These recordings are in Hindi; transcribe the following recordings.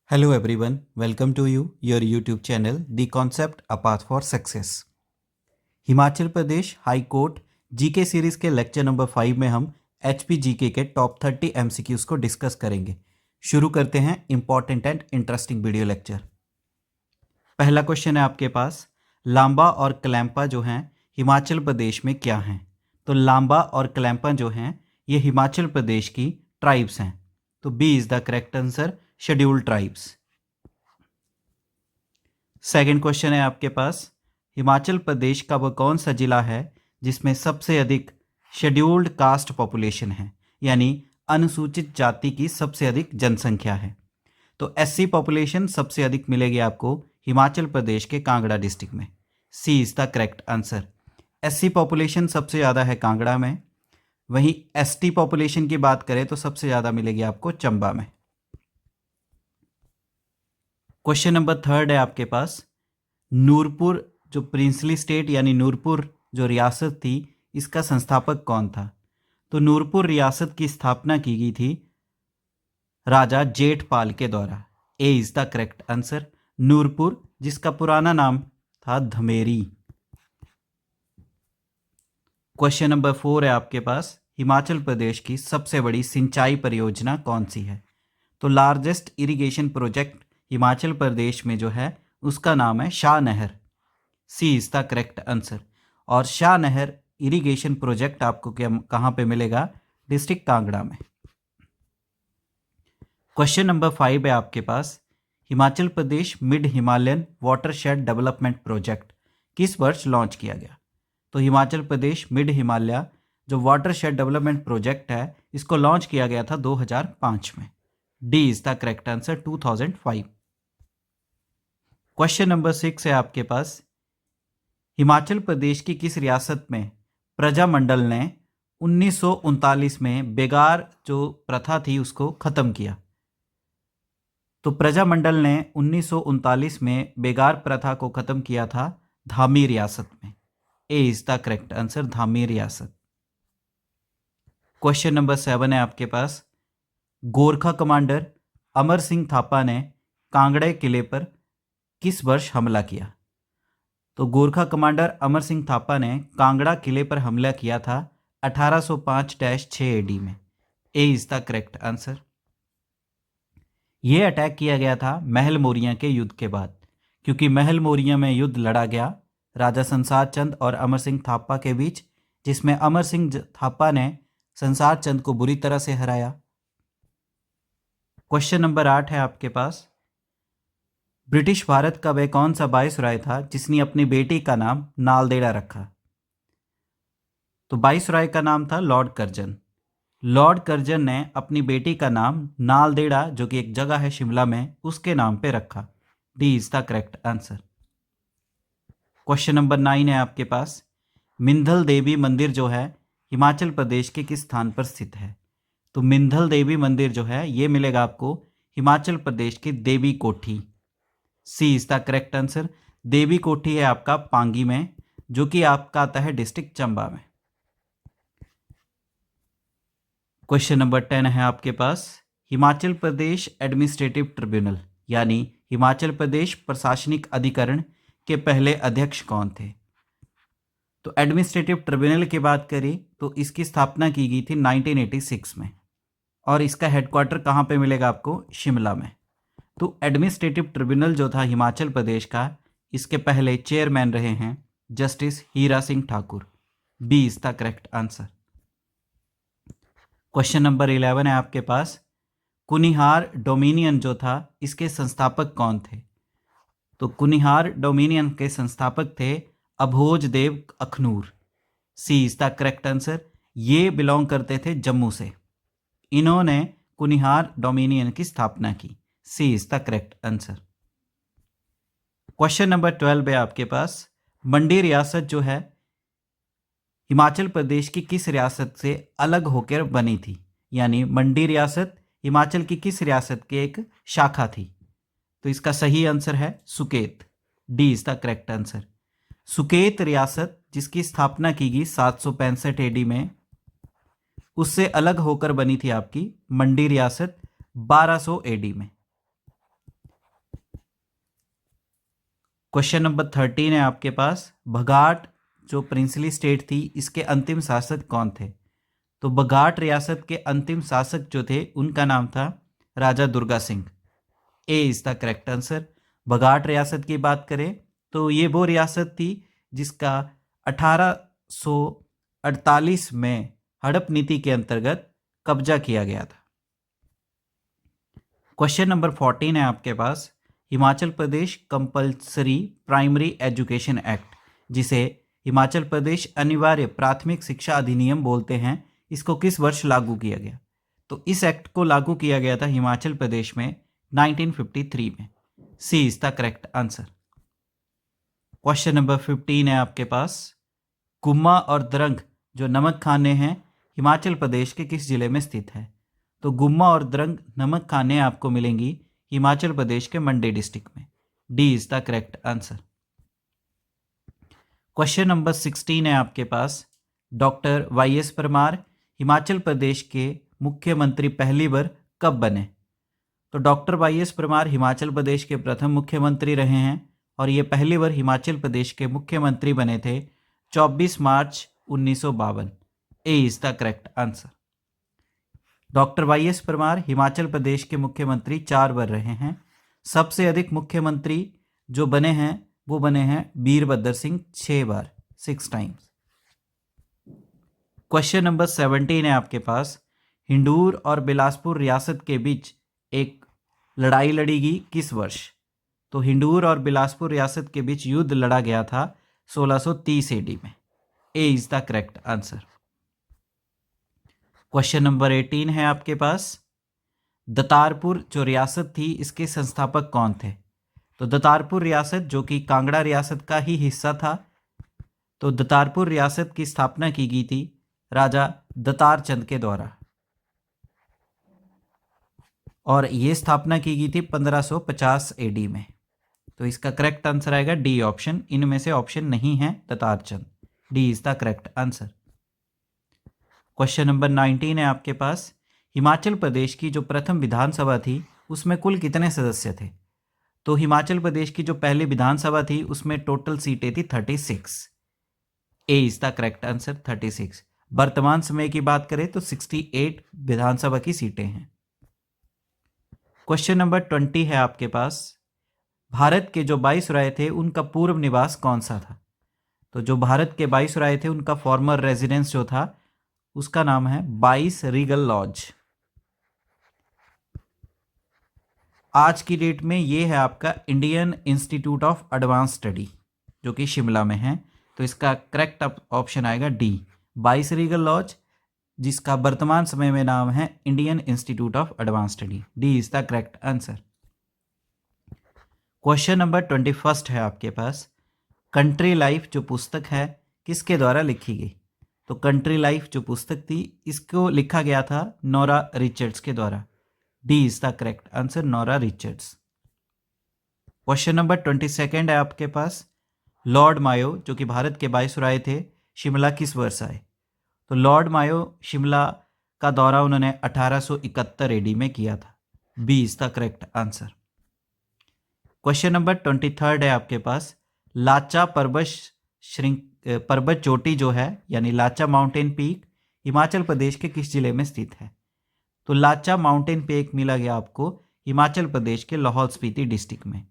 Hello everyone, welcome to your YouTube channel The Concept A Path for Success। Himachal Pradesh high court GK series के लेक्चर नंबर 5 में हम एचपी जीके के टॉप 30 एमसीक्यूज को डिस्कस करेंगे। शुरू करते हैं important and interesting video lecture. पहला क्वेश्चन है आपके पास, लांबा और क्लैंपा जो हैं हिमाचल प्रदेश में क्या हैं? तो लांबा और क्लैंपा जो हैं ये हिमाचल प्रदेश की ट्राइब्स हैं। तो B is the correct answer, scheduled tribes. Second question है आपके पास, हिमाचल प्रदेश का वो कौन सा जिला है जिसमें सबसे अधिक शेड्यूल्ड कास्ट पॉपुलेशन है, यानी अनुसूचित जाति की सबसे अधिक जनसंख्या है? तो एससी पॉपुलेशन सबसे अधिक मिलेगी आपको हिमाचल प्रदेश के कांगड़ा डिस्ट्रिक्ट में। C is the correct answer. SC population सबसे ज़्यादा है कांगड़ा में, वहीं एसटी पॉपुलेशन की बात करें तो सबसे ज़्यादा मिलेगी आपको चंबा में। क्वेश्चन नंबर थर्ड है आपके पास, नूरपुर जो प्रिंसली स्टेट यानी नूरपुर जो रियासत थी, इसका संस्थापक कौन था? तो नूरपुर रियासत की स्थापना की गई थी राजा जेठपाल के द्वारा। A is the correct answer, Nurpur, जिसका पुराना नाम था धमेरी। क्वेश्चन नंबर 4 है आपके पास, हिमाचल प्रदेश की सबसे बड़ी सिंचाई परियोजना कौन सी है? तो largest irrigation project Himachal Pradesh में जो है उसका नाम है शाह नहर। सी इज द करेक्ट आंसर। और शाह नहर इरिगेशन प्रोजेक्ट आपको कहाँ पे मिलेगा? डिस्ट्रिक्ट कांगड़ा में। क्वेश्चन नंबर 5 है आपके पास, Himachal Pradesh mid Himalayan watershed development project किस वर्ष लॉन्च किया गया? तो हिमाचल प्रदेश मिड हिमालय जो वाटरशेड डेवलपमेंट प्रोजेक्ट है, इसको लॉन्च किया गया था 2005 में। D is the correct answer, 2005। Question number 6 है आपके पास, हिमाचल प्रदेश की किस रियासत में प्रजामंडल ने 1939 में बेगार जो प्रथा थी उसको खत्म किया? तो प्रजामंडल ने 1939 में बेगार प्रथा को खत्म किया था धामी रियासत में। A is the correct answer, Dhami रियासत। क्वेश्चन नंबर 7 है आपके पास, गोरखा कमांडर अमर सिंह थापा ने कांगड़े किले पर किस वर्ष हमला किया? तो गोरखा कमांडर अमर सिंह थापा ने कांगड़ा किले पर हमला किया था 1805-6 एडी में। A is the correct answer. यह अटैक किया गया था महल मौर्य के युद्ध के बाद, क्योंकि महल मौर्य में युद्ध लड़ा गया राजा संसार चंद और अमर सिंह थापा के बीच, जिसमें अमर सिंह थापा ने संसार चंद को बुरी तरह से हराया। क्वेश्चन नंबर 8 है आपके पास, ब्रिटिश भारत का वह कौन सा वायसराय था जिसने अपनी बेटी का नाम नालदेड़ा रखा? तो वायसराय का नाम था लॉर्ड कर्जन। लॉर्ड कर्जन ने अपनी बेटी का नाम नालदेड़ा, जो कि एक जगह है शिमला में, उसके नाम पे रखा। D is the correct answer. Question number 9 है आपके पास, मिंधल देवी मंदिर जो है हिमाचल प्रदेश के किस स्थान पर स्थित है? तो मिंधल देवी मंदिर जो है ये मिलेगा आपको हिमाचल प्रदेश की देवी कोठी। सी इज द करेक्ट आंसर। देवी कोठी है आपका पांगी में, जो कि आपका आता है डिस्ट्रिक्ट चंबा में। क्वेश्चन नंबर 10 है आपके पास, हिमाचल प्रदेश एडमिनिस्ट्रेटिव ट्रिब्यूनल यानी हिमाचल प्रदेश प्रशासनिक अधिकरण के पहले अध्यक्ष कौन थे? तो एडमिनिस्ट्रेटिव ट्रिब्यूनल की बात करें तो इसकी स्थापना की गई थी 1986 में, और इसका हेडक्वार्टर कहाँ पे मिलेगा आपको? शिमला में। तो एडमिनिस्ट्रेटिव ट्रिब्यूनल जो था हिमाचल प्रदेश का, इसके पहले चेयरमैन रहे हैं justice Hira Singh Thakur. B is the correct answer. Question number 11 है आपके पास, कुनिहार डोमिनियन जो था इसके संस्थापक कौन थे? तो कुनिहार डोमिनियन के संस्थापक थे अभोज देव अखनूर। सी इज द करेक्ट आंसर। ये बिलोंग करते थे जम्मू से, इन्होंने कुनिहार डोमिनियन की स्थापना की। C is the correct answer. Question number 12 है आपके पास, मंडी रियासत जो है हिमाचल प्रदेश की किस रियासत से अलग होकर बनी थी? यानी मंडी रियासत हिमाचल की किस रियासत की एक शाखा थी? तो इसका सही आंसर है Suket. D is the correct answer. Suket रियासत जिसकी स्थापना की गई 765 एडी में, उससे अलग होकर बनी थी आपकी मंडी रियासत 1200 एडी में। क्वेश्चन नंबर 13 है आपके पास, बघाट जो प्रिंसली स्टेट थी इसके अंतिम शासक कौन थे? तो बघाट रियासत के अंतिम शासक जो थे उनका नाम था राजा दुर्गा सिंह। ए इज द करेक्ट आंसर। बघाट रियासत की बात करें तो ये वो रियासत थी जिसका 1848 में हड़प नीति के अंतर्गत कब्जा किया गया था। क्वेश्चन नंबर 14 है आपके पास, हिमाचल प्रदेश कंपल्सरी प्राइमरी एजुकेशन एक्ट, जिसे हिमाचल प्रदेश अनिवार्य प्राथमिक शिक्षा अधिनियम बोलते हैं, इसको किस वर्ष लागू किया गया? तो इस एक्ट को लागू किया गया था हिमाचल प्रदेश में 1953 में। C is the correct answer. Question number 15 है आपके पास, गुम्मा और द्रंग जो नमक खाने हैं हिमाचल प्रदेश के किस जिले में स्थित है? तो गुम्मा और द्रंग नमक खाने आपको मिलेंगी हिमाचल प्रदेश के मंडी डिस्ट्रिक्ट में। D is the correct answer. Question number 16 है आपके पास, doctor Y S Parmar Himachal Pradesh के मुख्यमंत्री पहली बार कब बने? तो doctor Y S Parmar Himachal Pradesh के प्रथम मुख्यमंत्री रहे हैं और ये पहली बार हिमाचल प्रदेश के मुख्यमंत्री बने थे 24 March 1952। A is the correct answer. Doctor Y S Parmar Himachal Pradesh के मुख्यमंत्री 4 बार रहे हैं। सबसे अधिक मुख्यमंत्री जो बने हैं वो बने हैं वीरभद्र सिंह 6 बार, 6 टाइम्स। क्वेश्चन नंबर 17 है आपके पास, हिंडूर और बिलासपुर रियासत के बीच एक लड़ाई लड़ी गई किस वर्ष? तो हिंडूर और बिलासपुर रियासत के बीच युद्ध लड़ा गया था 1630 एडी में। A is the correct answer. Question number 18 है आपके पास, दतारपुर जो रियासत थी इसके संस्थापक कौन थे? तो दतारपुर रियासत जो कि कांगड़ा रियासत का ही हिस्सा था, तो दतारपुर रियासत की स्थापना की गई थी राजा दतार चंद के द्वारा और ये स्थापना की गई थी 1550 एडी में। तो इसका करेक्ट आंसर आएगा डी ऑप्शन। इनमें से ऑप्शन नहीं है Datar Chand. D is the correct answer. Question number 19 है आपके पास, हिमाचल प्रदेश की जो प्रथम विधानसभा थी उसमें कुल कितने सदस्य थे? तो हिमाचल प्रदेश की जो पहली विधानसभा थी उसमें टोटल सीटें थी 36। ए इज द करेक्ट आंसर 36। वर्तमान समय की बात करें तो 68 विधानसभा की सीटें हैं। क्वेश्चन नंबर 20 है आपके पास, भारत के जो वाइसराय थे उनका पूर्व निवास कौन सा था? तो जो भारत के वाइसराय थे उनका फॉर्मर रेजिडेंस जो था उसका नाम है वाइस रीगल लॉज। आज की डेट में ये है आपका Indian institute of advance study जो कि शिमला में है। तो इसका करेक्ट ऑप्शन आएगा डी, वाइस रीगल लॉज, जिसका वर्तमान समय में नाम है Indian institute of advance study. D is the correct answer. Question number 21 है आपके पास, कंट्री लाइफ जो पुस्तक है किसके द्वारा लिखी गई? तो कंट्री लाइफ जो पुस्तक थी इसको लिखा गया था नोरा रिचर्ड्स के द्वारा। D is the correct answer, Nora Richards. Question number 22 है आपके पास, लॉर्ड मायो जो कि भारत के वाइसराय थे शिमला किस वर्ष आए? तो लॉर्ड मायो शिमला का दौरा उन्होंने 1871 एडी में किया था। B is the correct answer. Question number 23 है आपके पास, लाचा पर्वत चोटी जो है यानी लाचा माउंटेन पीक हिमाचल प्रदेश के किस जिले में स्थित है? तो लाचा माउंटेन पीक मिला गया आपको हिमाचल प्रदेश के लाहौल स्पीति डिस्ट्रिक्ट में।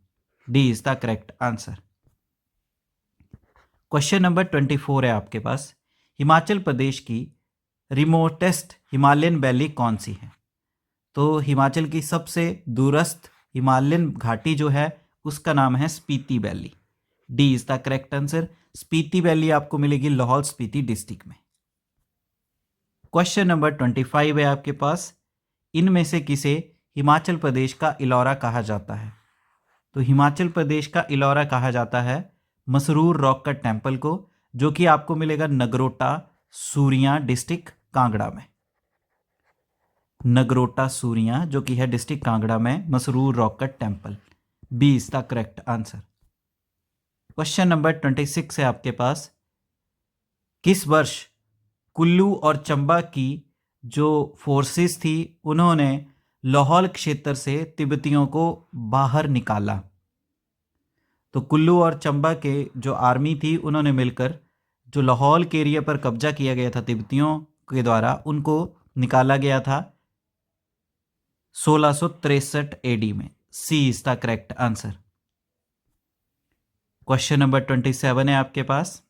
D is the correct answer. Question number 24 है आपके पास, हिमाचल प्रदेश की रिमोटेस्ट हिमालयन वैली कौन सी है? तो हिमाचल की सबसे दूरस्थ हिमालयन घाटी जो है उसका नाम है Spiti valley. D is the correct answer. Spiti valley आपको मिलेगी लाहौल स्पीति डिस्ट्रिक्ट में। क्वेश्चन नंबर 25 है आपके पास, इनमें से किसे हिमाचल प्रदेश का इलौरा कहा जाता है? तो हिमाचल प्रदेश का इलौरा कहा जाता है मसरूर रॉक कट टेम्पल को, जो कि आपको मिलेगा नगरोटा सूरियां डिस्ट्रिक्ट कांगड़ा में। नगरोटा सूरियां जो कि है डिस्ट्रिक्ट कांगड़ा में Masroor rock cut temple. B is the correct answer. Question number 26 है आपके पास, किस वर्ष कुल्लू और चंबा की जो फोर्सेस थी उन्होंने लाहौल क्षेत्र से तिब्बतियों को बाहर निकाला? तो कुल्लू और चंबा के जो आर्मी थी उन्होंने मिलकर जो लाहौल के एरिया पर कब्जा किया गया था तिब्बतियों के द्वारा, उनको निकाला गया था 1663 एडी में। C is the correct answer. Question number 27 है आपके पास।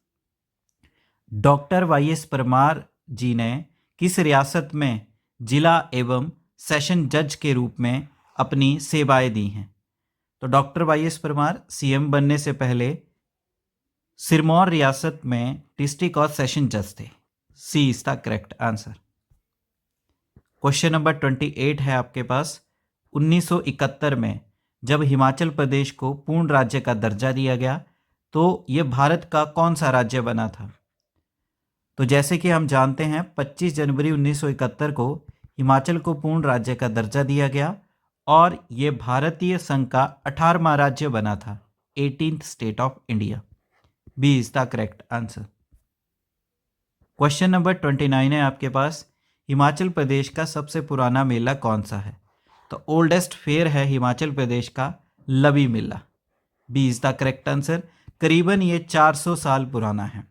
Doctor Y S Parmar ji ने किस रियासत में जिला एवं सेशन जज के रूप में अपनी सेवाएं दी हैं? तो doctor Y S Parmar CM बनने से पहले सिरमौर रियासत में डिस्ट्रिक्ट और सेशन जज थे। C is the correct answer. Question number 28 है आपके पास। 1971 में जब हिमाचल प्रदेश को पूर्ण राज्य का दर्जा दिया गया तो यह भारत का कौन सा राज्य बना था? तो जैसे कि हम जानते हैं 25 जनवरी 1971 को हिमाचल को पूर्ण राज्य का दर्जा दिया गया और ये भारतीय संघ का 18वां राज्य बना था, 18th state of India. B is the correct answer. Question number 29 है आपके पास। हिमाचल प्रदेश का सबसे पुराना मेला कौन सा है? तो ओल्डेस्ट फेयर है हिमाचल प्रदेश का लवी मेला। B is the correct answer. करीबन ये 400 साल पुराना है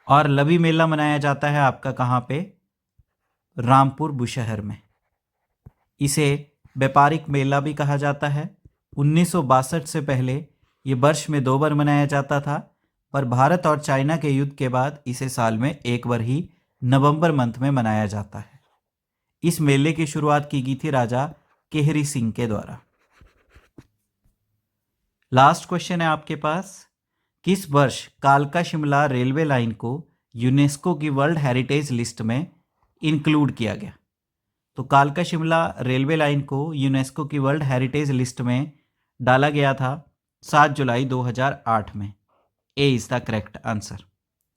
और लवी मेला मनाया जाता है आपका कहाँ पे? रामपुर बुशहर में। इसे व्यापारिक मेला भी कहा जाता है। 1962 से पहले ये वर्ष में 2 बार मनाया जाता था, पर भारत और चाइना के युद्ध के बाद इसे साल में 1 बार ही नवंबर मंथ में मनाया जाता है। इस मेले की शुरुआत की गई थी राजा केहरी सिंह के द्वारा। लास्ट क्वेश्चन है आपके पास। किस वर्ष कालका शिमला रेलवे लाइन को यूनेस्को की वर्ल्ड हेरिटेज लिस्ट में इंक्लूड किया गया? तो कालका शिमला रेलवे लाइन को यूनेस्को की वर्ल्ड हेरिटेज लिस्ट में डाला गया था 7 जुलाई 2008 में। A is the correct answer.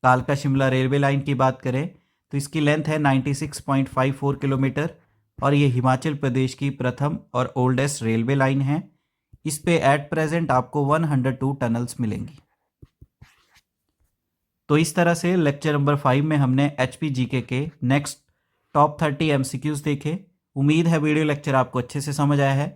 कालका शिमला रेलवे लाइन की बात करें तो इसकी लेंथ है 96.54 किलोमीटर और ये हिमाचल प्रदेश की प्रथम और ओल्डेस्ट रेलवे लाइन है। इस पे एट प्रेजेंट आपको 102 टनल्स मिलेंगी। तो इस तरह से लेक्चर नंबर 5 में हमने HPGK के नेक्स्ट टॉप 30 MCQs देखे। उम्मीद है वीडियो लेक्चर आपको अच्छे से समझ आया है।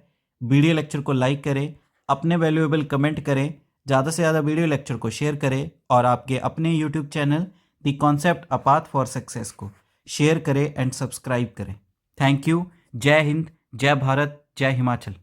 वीडियो लेक्चर को लाइक करें, अपने वैल्यूएबल कमेंट करें, ज़्यादा से ज़्यादा वीडियो लेक्चर को शेयर करें और आपके अपने YouTube channel the concept a path for success को शेयर करें एंड सब्सक्राइब करें। Thank you. जय हिंद, जय भारत, जय हिमाचल।